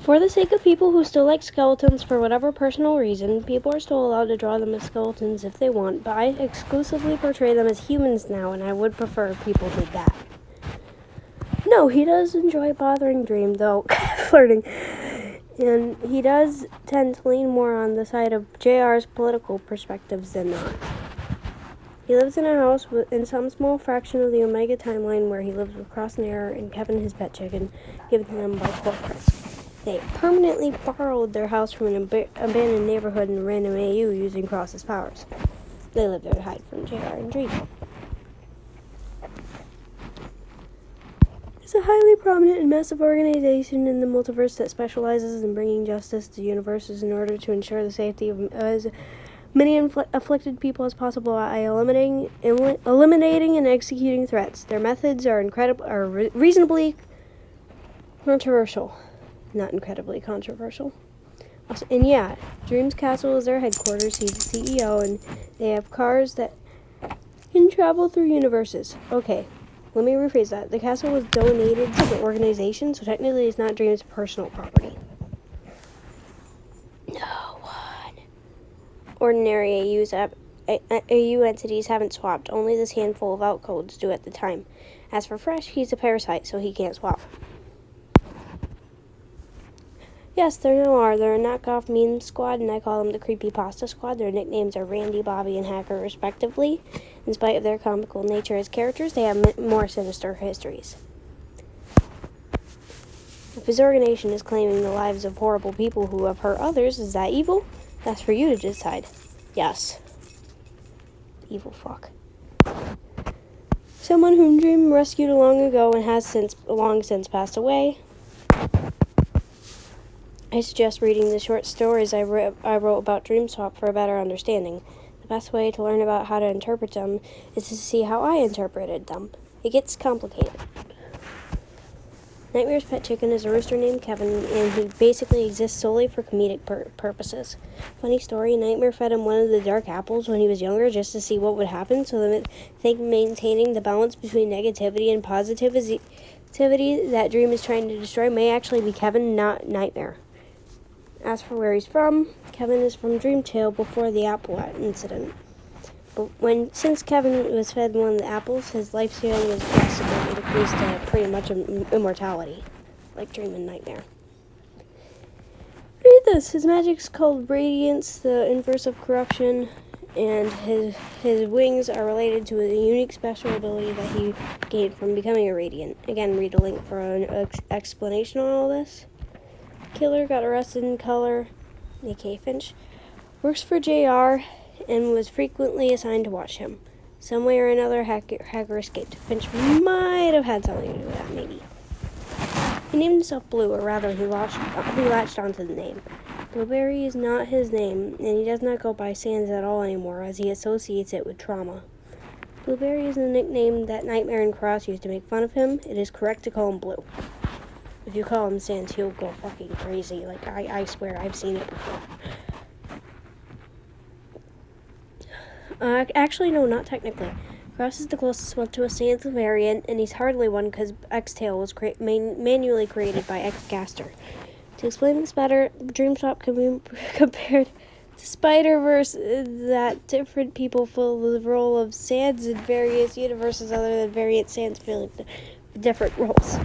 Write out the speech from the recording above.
For the sake of people who still like skeletons for whatever personal reason, people are still allowed to draw them as skeletons if they want, but I exclusively portray them as humans now, and I would prefer if people did that. No, he does enjoy bothering Dream, though, flirting. And he does tend to lean more on the side of JR's political perspectives than not. He lives in a house in some small fraction of the Omega timeline where he lives with Cross and Error and Kevin, his pet chicken, given to them by corporates. They permanently borrowed their house from an abandoned neighborhood in a random AU using Cross's powers. They live there to hide from JR and Dream. It's a highly prominent and massive organization in the multiverse that specializes in bringing justice to universes in order to ensure the safety of as many afflicted people as possible by eliminating and executing threats. Their methods are reasonably controversial. Not incredibly controversial. And yeah, Dream's Castle is their headquarters. He's the CEO, and they have cars that can travel through universes. Okay. Let me rephrase that. The castle was donated to the organization, so technically it's not Dream's personal property. No one. Ordinary AU entities haven't swapped. Only this handful of outcodes do at the time. As for Fresh, he's a parasite, so he can't swap. Yes, there now are. They're a knockoff meme squad, and I call them the Creepypasta Squad. Their nicknames are Randy, Bobby, and Hacker, respectively. In spite of their comical nature as characters, they have more sinister histories. If his organization is claiming the lives of horrible people who have hurt others, is that evil? That's for you to decide. Yes. Evil fuck. Someone whom Dream rescued long ago and has long since passed away. I suggest reading the short stories I wrote about Dreamswap for a better understanding. The best way to learn about how to interpret them is to see how I interpreted them. It gets complicated. Nightmare's pet chicken is a rooster named Kevin, and he basically exists solely for comedic purposes. Funny story, Nightmare fed him one of the dark apples when he was younger just to see what would happen, so that I think maintaining the balance between negativity and positivity that Dream is trying to destroy may actually be Kevin, not Nightmare. As for where he's from, Kevin is from Dreamtail before the apple incident. But since Kevin was fed one of the apples, his life span was drastically decreased to pretty much immortality, like Dream and Nightmare. Read this. His magic's called Radiance, the inverse of corruption, and his wings are related to a unique special ability that he gained from becoming a Radiant. Again, read a link for an explanation on all this. Killer got arrested in Color, aka Finch, works for JR, and was frequently assigned to watch him. Some way or another, Hacker escaped. Finch might have had something to do with that, maybe. He named himself Blue, or rather, he latched onto the name. Blueberry is not his name, and he does not go by Sans at all anymore, as he associates it with trauma. Blueberry is the nickname that Nightmare and Cross used to make fun of him. It is correct to call him Blue. If you call him Sans, he'll go fucking crazy. Like, I swear, I've seen it before. Actually, no, not technically. Cross is the closest one to a Sans variant, and he's hardly one because X-Tail was manually created by X-Gaster. To explain this better, Dreamswap can be compared to Spider-Verse, that different people fill the role of Sans in various universes other than variant Sans filling different roles.